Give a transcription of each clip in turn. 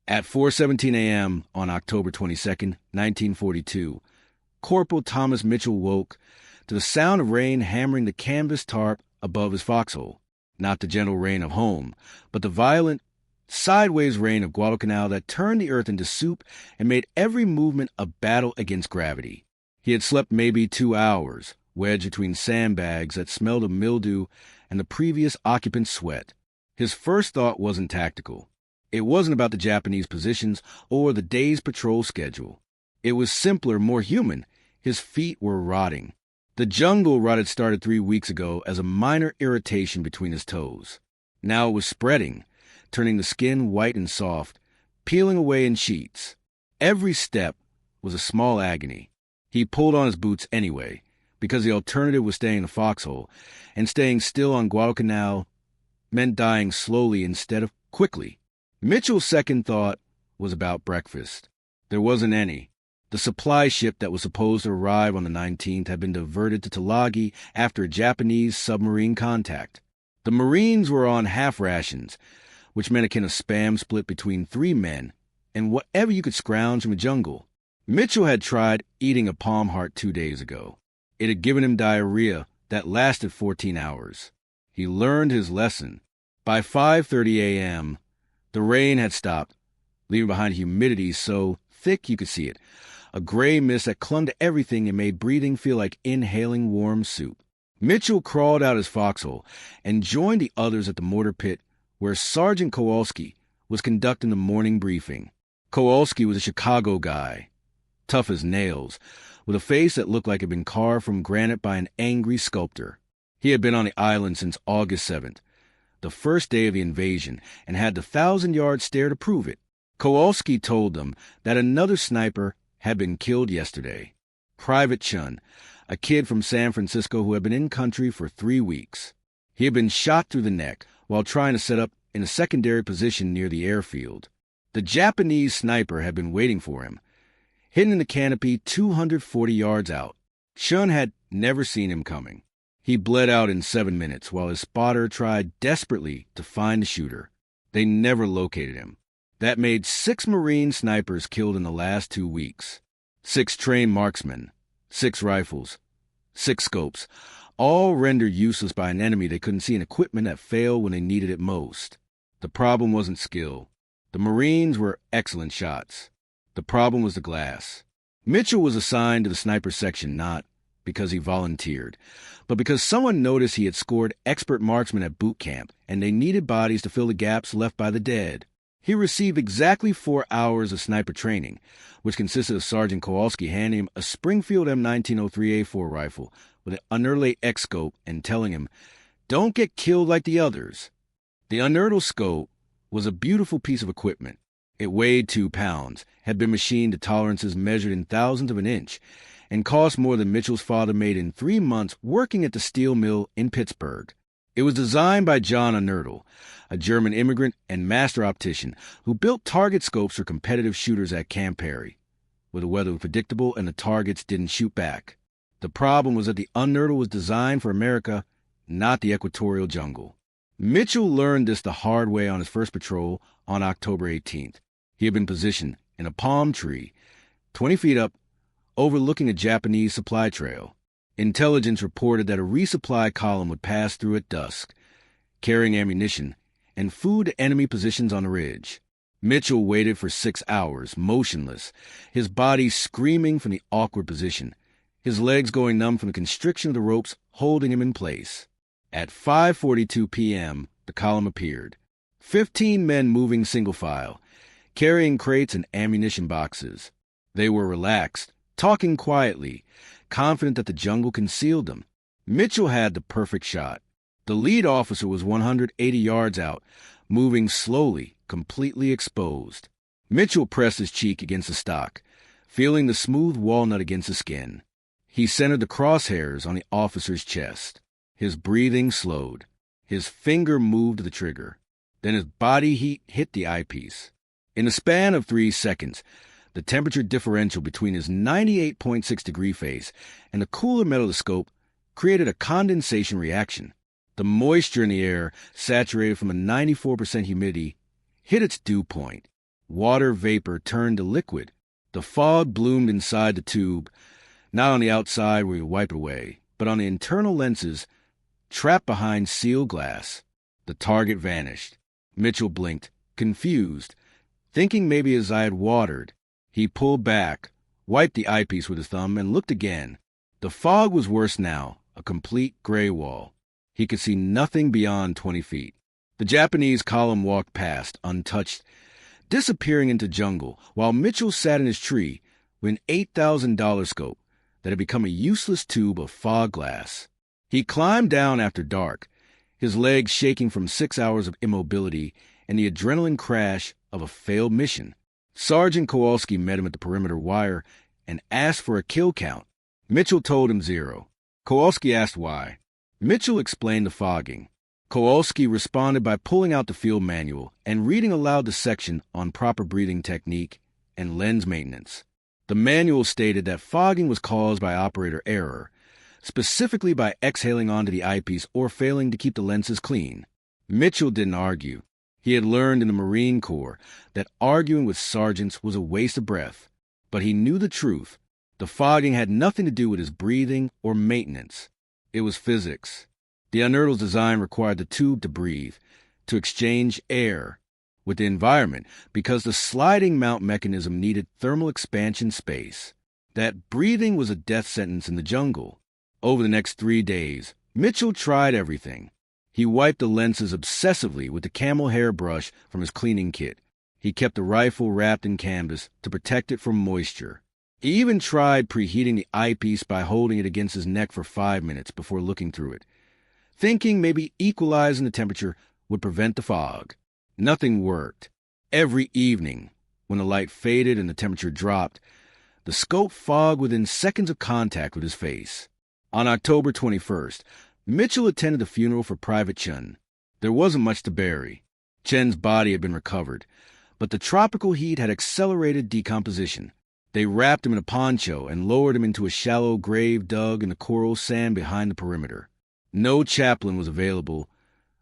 At 4:17 a.m. on October 22nd, 1942, Corporal Thomas Mitchell woke to the sound of rain hammering the canvas tarp above his foxhole. Not the gentle rain of home, but the violent, sideways rain of Guadalcanal that turned the earth into soup and made every movement a battle against gravity. He had slept maybe 2 hours, wedged between sandbags that smelled of mildew and the previous occupant's sweat. His first thought wasn't tactical. It wasn't about the Japanese positions or the day's patrol schedule. It was simpler, more human. His feet were rotting. The jungle rot had started 3 weeks ago as a minor irritation between his toes. Now it was spreading, turning the skin white and soft, peeling away in sheets. Every step was a small agony. He pulled on his boots anyway, because the alternative was staying in the foxhole, and staying still on Guadalcanal meant dying slowly instead of quickly. Mitchell's second thought was about breakfast. There wasn't any. The supply ship that was supposed to arrive on the 19th had been diverted to Tulagi after a Japanese submarine contact. The Marines were on half rations, which meant akin to Spam split between 3 men and whatever you could scrounge from a jungle. Mitchell had tried eating a palm heart 2 days ago. It had given him diarrhea that lasted 14 hours. He learned his lesson. By 5:30 a.m., the rain had stopped, leaving behind humidity so thick you could see it, a gray mist that clung to everything and made breathing feel like inhaling warm soup. Mitchell crawled out his foxhole and joined the others at the mortar pit where Sergeant Kowalski was conducting the morning briefing. Kowalski was a Chicago guy, tough as nails, with a face that looked like it had been carved from granite by an angry sculptor. He had been on the island since August 7th, the first day of the invasion, and had the 1,000-yard stare to prove it. Kowalski told them that another sniper had been killed yesterday. Private Chun, a kid from San Francisco who had been in country for 3 weeks. He had been shot through the neck while trying to set up in a secondary position near the airfield. The Japanese sniper had been waiting for him, hidden in the canopy 240 yards out. Chun had never seen him coming. He bled out in 7 minutes while his spotter tried desperately to find the shooter. They never located him. That made 6 Marine snipers killed in the last 2 weeks. 6 trained marksmen, 6 rifles, 6 scopes, all rendered useless by an enemy they couldn't see, and equipment that failed when they needed it most. The problem wasn't skill. The Marines were excellent shots. The problem was the glass. Mitchell was assigned to the sniper section not because he volunteered, but because someone noticed he had scored expert marksmen at boot camp, and they needed bodies to fill the gaps left by the dead. He received exactly 4 hours of sniper training, which consisted of Sergeant Kowalski handing him a Springfield M1903A4 rifle with an Unertl X-scope and telling him, "Don't get killed like the others." The Unertl scope was a beautiful piece of equipment. It weighed 2 pounds, had been machined to tolerances measured in thousandths of an inch, and cost more than Mitchell's father made in 3 months working at the steel mill in Pittsburgh. It was designed by John Unertl, a German immigrant and master optician who built target scopes for competitive shooters at Camp Perry, where the weather was predictable and the targets didn't shoot back. The problem was that the Unertl was designed for America, not the equatorial jungle. Mitchell learned this the hard way on his first patrol on October 18th. He had been positioned in a palm tree, 20 feet up, overlooking a Japanese supply trail. Intelligence reported that a resupply column would pass through at dusk, carrying ammunition and food to enemy positions on the ridge. Mitchell waited for 6 hours, motionless, his body screaming from the awkward position, his legs going numb from the constriction of the ropes holding him in place. At 5:42 p.m., the column appeared. 15 men moving single file, carrying crates and ammunition boxes. They were relaxed, talking quietly, confident that the jungle concealed them. Mitchell had the perfect shot. The lead officer was 180 yards out, moving slowly, completely exposed. Mitchell pressed his cheek against the stock, feeling the smooth walnut against the skin. He centered the crosshairs on the officer's chest. His breathing slowed. His finger moved to the trigger. Then his body heat hit the eyepiece. In a span of 3 seconds, the temperature differential between his 98.6-degree face and the cooler metal of the scope created a condensation reaction. The moisture in the air, saturated from a 94% humidity, hit its dew point. water vapor turned to liquid. The fog bloomed inside the tube, not on the outside where you wipe it away, but on the internal lenses trapped behind sealed glass. The target vanished. Mitchell blinked, confused, thinking maybe his eye had watered. He pulled back, wiped the eyepiece with his thumb, and looked again. The fog was worse now, a complete gray wall. He could see nothing beyond 20 feet. The Japanese column walked past, untouched, disappearing into jungle, while Mitchell sat in his tree with an $8,000 scope that had become a useless tube of fog glass. He climbed down after dark, his legs shaking from 6 hours of immobility and the adrenaline crash of a failed mission. Sergeant Kowalski met him at the perimeter wire and asked for a kill count. Mitchell told him 0. Kowalski asked why. Mitchell explained the fogging. Kowalski responded by pulling out the field manual and reading aloud the section on proper breathing technique and lens maintenance. The manual stated that fogging was caused by operator error, specifically by exhaling onto the eyepiece or failing to keep the lenses clean. Mitchell didn't argue. He had learned in the Marine Corps that arguing with sergeants was a waste of breath, but he knew the truth. The fogging had nothing to do with his breathing or maintenance. It was physics. The Unertal's design required the tube to breathe, to exchange air with the environment, because the sliding mount mechanism needed thermal expansion space. That breathing was a death sentence in the jungle. Over the next 3 days, Mitchell tried everything. He wiped the lenses obsessively with the camel hair brush from his cleaning kit. He kept the rifle wrapped in canvas to protect it from moisture. He even tried preheating the eyepiece by holding it against his neck for 5 minutes before looking through it, thinking maybe equalizing the temperature would prevent the fog. Nothing worked. Every evening, when the light faded and the temperature dropped, the scope fogged within seconds of contact with his face. On October 21st, Mitchell attended the funeral for Private Chun. There wasn't much to bury. Chen's body had been recovered, but the tropical heat had accelerated decomposition. They wrapped him in a poncho and lowered him into a shallow grave dug in the coral sand behind the perimeter. No chaplain was available,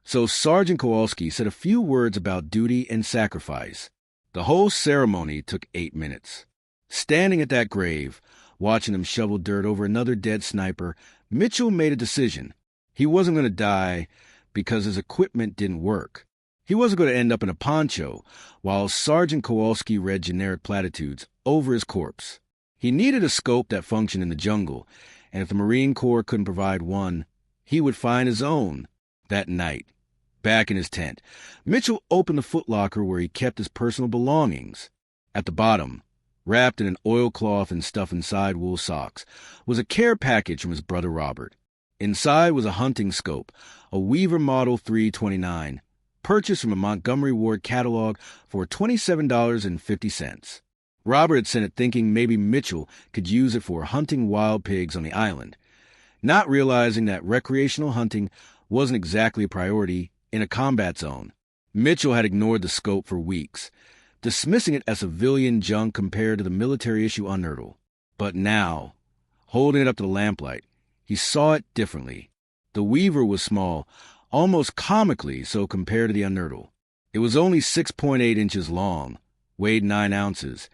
so Sergeant Kowalski said a few words about duty and sacrifice. The whole ceremony took 8 minutes. Standing at that grave, watching them shovel dirt over another dead sniper, Mitchell made a decision. He wasn't going to die because his equipment didn't work. He wasn't going to end up in a poncho while Sergeant Kowalski read generic platitudes over his corpse. He needed a scope that functioned in the jungle, and if the Marine Corps couldn't provide one, he would find his own. That night, back in his tent, Mitchell opened the footlocker where he kept his personal belongings. At the bottom, wrapped in an oilcloth and stuffed inside wool socks, was a care package from his brother Robert. Inside was a hunting scope, a Weaver Model 329, purchased from a Montgomery Ward catalog for $27.50. Robert had sent it thinking maybe Mitchell could use it for hunting wild pigs on the island, not realizing that recreational hunting wasn't exactly a priority in a combat zone. Mitchell had ignored the scope for weeks, dismissing it as civilian junk compared to the military-issue Unertal. But now, holding it up to the lamplight, he saw it differently. The Weaver was small, almost comically so compared to the Unertal. It was only 6.8 inches long, weighed 9 ounces,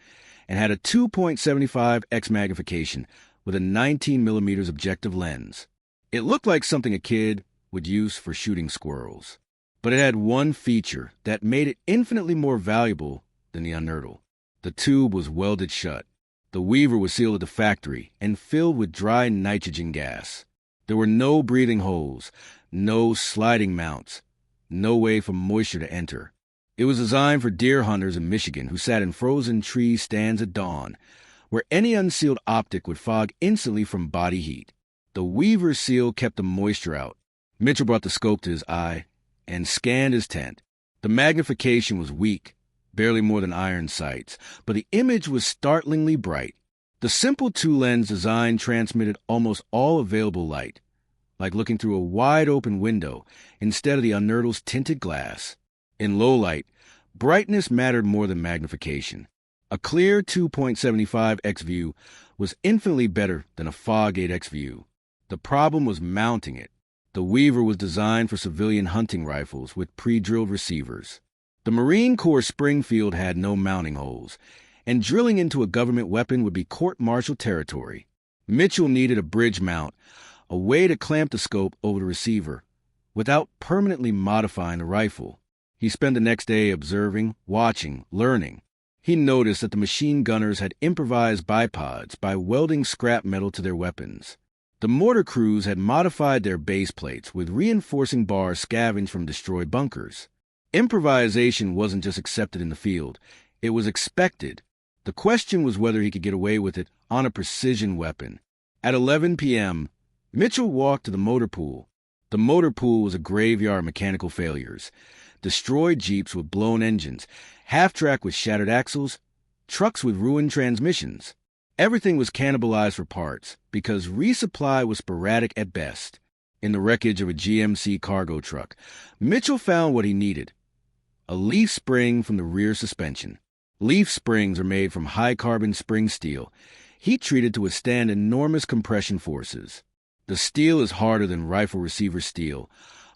and had a 2.75x magnification with a 19 millimeters objective lens. It looked like something a kid would use for shooting squirrels. But it had one feature that made it infinitely more valuable than the Unertal. The tube was welded shut. The Weaver was sealed at the factory and filled with dry nitrogen gas. There were no breathing holes, no sliding mounts, no way for moisture to enter. It was designed for deer hunters in Michigan who sat in frozen tree stands at dawn, where any unsealed optic would fog instantly from body heat. The Weaver's seal kept the moisture out. Mitchell brought the scope to his eye and scanned his tent. The magnification was weak, barely more than iron sights, but the image was startlingly bright. The simple 2-lens design transmitted almost all available light, like looking through a wide-open window instead of the Unertal's tinted glass. In low light, brightness mattered more than magnification. A clear 2.75x view was infinitely better than a fog 8x view. The problem was mounting it. The Weaver was designed for civilian hunting rifles with pre-drilled receivers. The Marine Corps Springfield had no mounting holes, and drilling into a government weapon would be court-martial territory. Mitchell needed a bridge mount, a way to clamp the scope over the receiver, without permanently modifying the rifle. He spent the next day observing, watching, learning. He noticed that the machine gunners had improvised bipods by welding scrap metal to their weapons. The mortar crews had modified their base plates with reinforcing bars scavenged from destroyed bunkers. Improvisation wasn't just accepted in the field, it was expected. The question was whether he could get away with it on a precision weapon. At 11 p.m., Mitchell walked to the motor pool. The motor pool was a graveyard of mechanical failures. Destroyed Jeeps with blown engines, half-track with shattered axles, trucks with ruined transmissions. Everything was cannibalized for parts because resupply was sporadic at best. In the wreckage of a GMC cargo truck, Mitchell found what he needed: a leaf spring from the rear suspension. Leaf springs are made from high-carbon spring steel, heat-treated to withstand enormous compression forces. The steel is harder than rifle receiver steel,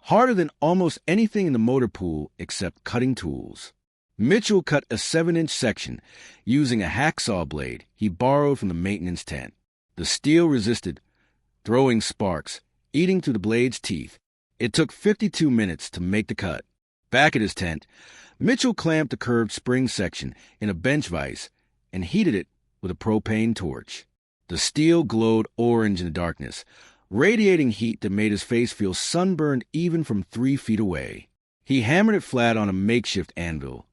harder than almost anything in the motor pool except cutting tools. Mitchell cut a 7-inch section using a hacksaw blade he borrowed from the maintenance tent. The steel resisted, throwing sparks, eating through the blade's teeth. It took 52 minutes to make the cut. Back at his tent, Mitchell clamped the curved spring section in a bench vise and heated it with a propane torch. The steel glowed orange in the darkness, radiating heat that made his face feel sunburned even from 3 feet away. He hammered it flat on a makeshift anvil,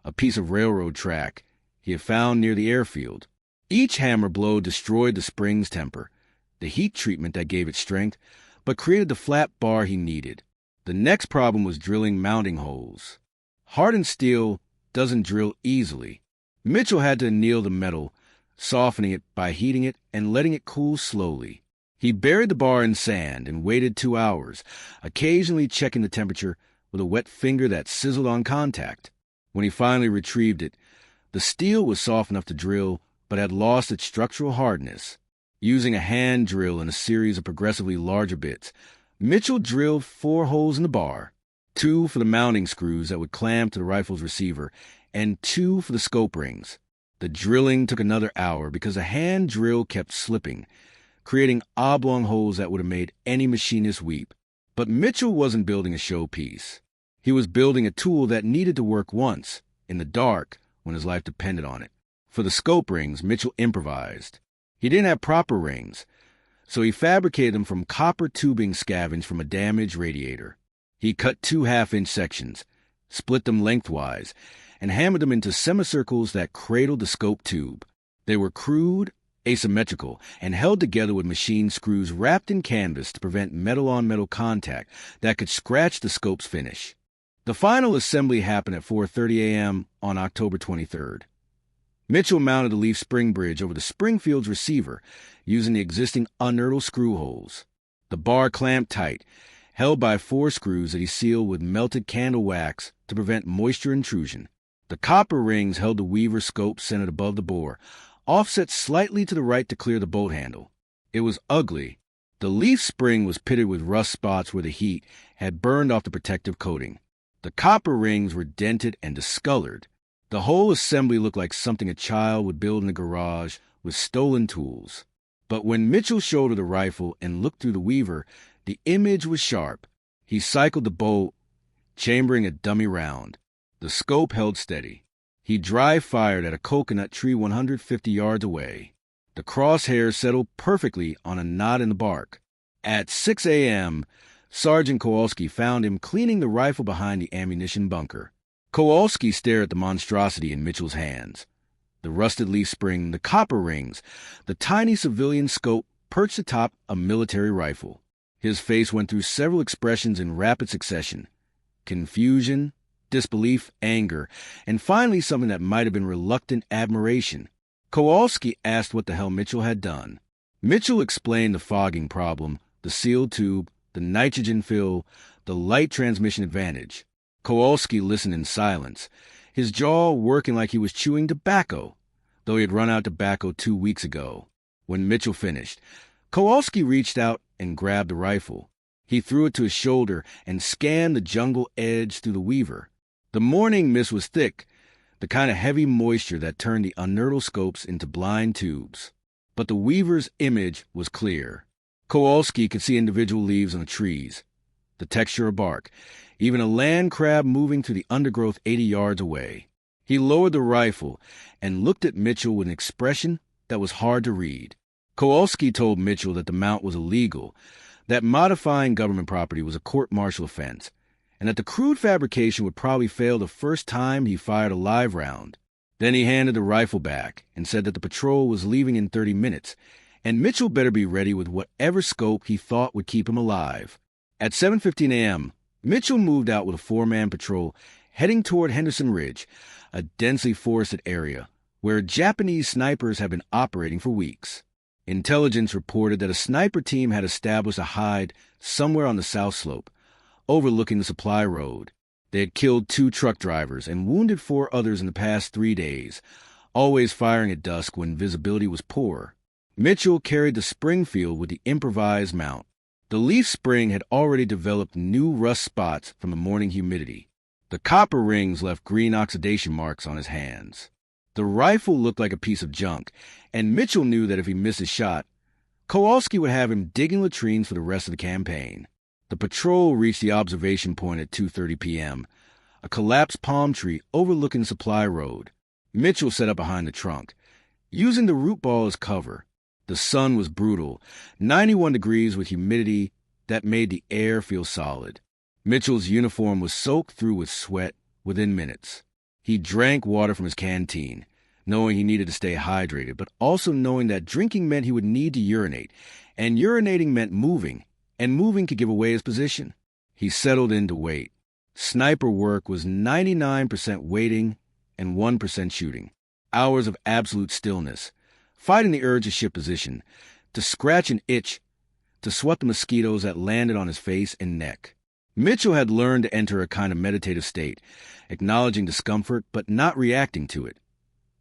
a piece of railroad track he had found near the airfield. Each hammer blow destroyed the spring's temper, the heat treatment that gave it strength, but created the flat bar he needed. The next problem was drilling mounting holes. Hardened steel doesn't drill easily. Mitchell had to anneal the metal, softening it by heating it and letting it cool slowly. He buried the bar in sand and waited 2 hours, occasionally checking the temperature with a wet finger that sizzled on contact. When he finally retrieved it, the steel was soft enough to drill, but had lost its structural hardness. Using a hand drill and a series of progressively larger bits, Mitchell drilled 4 holes in the bar, 2 for the mounting screws that would clamp to the rifle's receiver, and 2 for the scope rings. The drilling took another hour because a hand drill kept slipping, creating oblong holes that would have made any machinist weep. But Mitchell wasn't building a showpiece. He was building a tool that needed to work once, in the dark, when his life depended on it. For the scope rings, Mitchell improvised. He didn't have proper rings, so he fabricated them from copper tubing scavenged from a damaged radiator. He cut 2 half-inch sections, split them lengthwise, and hammered them into semicircles that cradled the scope tube. They were crude, asymmetrical, and held together with machine screws wrapped in canvas to prevent metal-on-metal contact that could scratch the scope's finish. The final assembly happened at 4:30 a.m. on October 23rd. Mitchell mounted the leaf spring bridge over the Springfield's receiver using the existing unearthed screw holes. The bar clamped tight, held by 4 screws that he sealed with melted candle wax to prevent moisture intrusion. The copper rings held the weaver scope centered above the bore, offset slightly to the right to clear the bolt handle. It was ugly. The leaf spring was pitted with rust spots where the heat had burned off the protective coating. The copper rings were dented and discolored. The whole assembly looked like something a child would build in a garage with stolen tools. But when Mitchell shouldered the rifle and looked through the weaver, the image was sharp. He cycled the bolt, chambering a dummy round. The scope held steady. He dry-fired at a coconut tree 150 yards away. The crosshairs settled perfectly on a knot in the bark. At 6 a.m., Sergeant Kowalski found him cleaning the rifle behind the ammunition bunker. Kowalski stared at the monstrosity in Mitchell's hands. The rusted leaf spring, the copper rings, the tiny civilian scope perched atop a military rifle. His face went through several expressions in rapid succession: confusion, disbelief, anger, and finally something that might have been reluctant admiration. Kowalski asked what the hell Mitchell had done. Mitchell explained the fogging problem, the sealed tube, the nitrogen fill, the light transmission advantage. Kowalski listened in silence, his jaw working like he was chewing tobacco, though he had run out of tobacco 2 weeks ago. When Mitchell finished, Kowalski reached out and grabbed the rifle. He threw it to his shoulder and scanned the jungle edge through the weaver. The morning mist was thick, the kind of heavy moisture that turned the unertl scopes into blind tubes. But the weaver's image was clear. Kowalski could see individual leaves on the trees, the texture of bark, even a land crab moving through the undergrowth 80 yards away. He lowered the rifle and looked at Mitchell with an expression that was hard to read. Kowalski told Mitchell that the mount was illegal, that modifying government property was a court-martial offense, and that the crude fabrication would probably fail the first time he fired a live round. Then he handed the rifle back and said that the patrol was leaving in 30 minutes, and Mitchell better be ready with whatever scope he thought would keep him alive. At 7:15 a.m., Mitchell moved out with a 4-man patrol heading toward Henderson Ridge, a densely forested area where Japanese snipers have been operating for weeks. Intelligence reported that a sniper team had established a hide somewhere on the south slope, overlooking the supply road. They had killed 2 truck drivers and wounded 4 others in the past 3 days, always firing at dusk when visibility was poor. Mitchell carried the Springfield with the improvised mount. The leaf spring had already developed new rust spots from the morning humidity. The copper rings left green oxidation marks on his hands. The rifle looked like a piece of junk, and Mitchell knew that if he missed his shot, Kowalski would have him digging latrines for the rest of the campaign. The patrol reached the observation point at 2:30 p.m., a collapsed palm tree overlooking Supply Road. Mitchell set up behind the trunk, using the root ball as cover. The sun was brutal, 91 degrees with humidity that made the air feel solid. Mitchell's uniform was soaked through with sweat within minutes. He drank water from his canteen, knowing he needed to stay hydrated, but also knowing that drinking meant he would need to urinate, and urinating meant moving, and moving could give away his position. He settled in to wait. Sniper work was 99% waiting and 1% shooting. Hours of absolute stillness, fighting the urge to shift position, to scratch an itch, to swat the mosquitoes that landed on his face and neck. Mitchell had learned to enter a kind of meditative state, acknowledging discomfort but not reacting to it,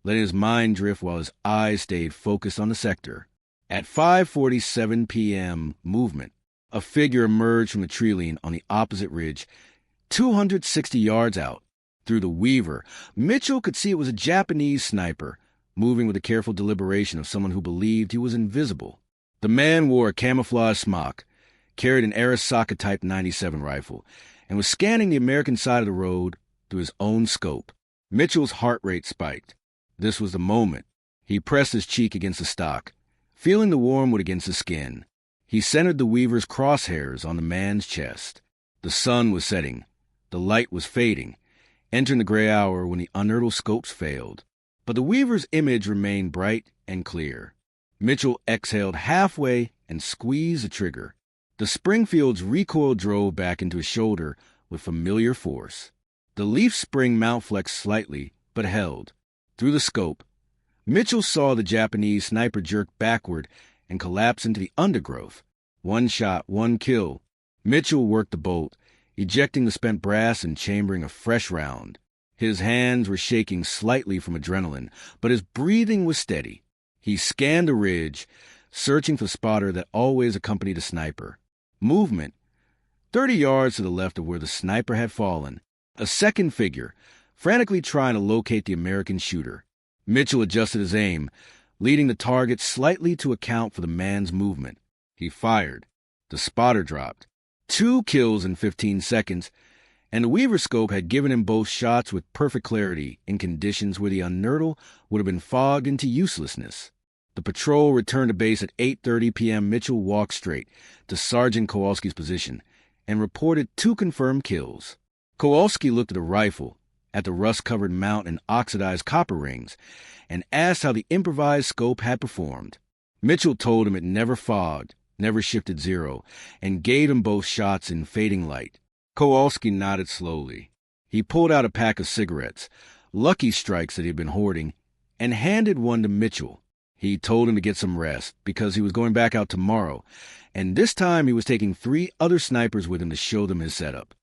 letting his mind drift while his eyes stayed focused on the sector. At 5:47 p.m., movement. A figure emerged from the tree line on the opposite ridge, 260 yards out. Through the weaver, Mitchell could see it was a Japanese sniper, moving with the careful deliberation of someone who believed he was invisible. The man wore a camouflage smock, carried an Arisaka Type 97 rifle, and was scanning the American side of the road through his own scope. Mitchell's heart rate spiked. This was the moment. He pressed his cheek against the stock, feeling the warm wood against his skin. He centered the weaver's crosshairs on the man's chest. The sun was setting. The light was fading, entering the gray hour when the unertl scopes failed. But the weaver's image remained bright and clear. Mitchell exhaled halfway and squeezed the trigger. The Springfield's recoil drove back into his shoulder with familiar force. The leaf spring mount flexed slightly, but held. Through the scope, Mitchell saw the Japanese sniper jerk backward and collapse into the undergrowth. 1 shot, 1 kill. Mitchell worked the bolt, ejecting the spent brass and chambering a fresh round. His hands were shaking slightly from adrenaline, but his breathing was steady. He scanned the ridge, searching for the spotter that always accompanied a sniper. Movement. 30 yards to the left of where the sniper had fallen. A second figure, frantically trying to locate the American shooter. Mitchell adjusted his aim, leading the target slightly to account for the man's movement. He fired. The spotter dropped. 2 kills in 15 seconds, and the weaver scope had given him both shots with perfect clarity in conditions where the unertl would have been fogged into uselessness. The patrol returned to base at 8:30 p.m. Mitchell walked straight to Sergeant Kowalski's position and reported 2 confirmed kills. Kowalski looked at the rifle, at the rust-covered mount and oxidized copper rings, and asked how the improvised scope had performed. Mitchell told him it never fogged, never shifted zero, and gave him both shots in fading light. Kowalski nodded slowly. He pulled out a pack of cigarettes, Lucky Strikes that he had been hoarding, and handed one to Mitchell. He told him to get some rest because he was going back out tomorrow, and this time he was taking 3 other snipers with him to show them his setup.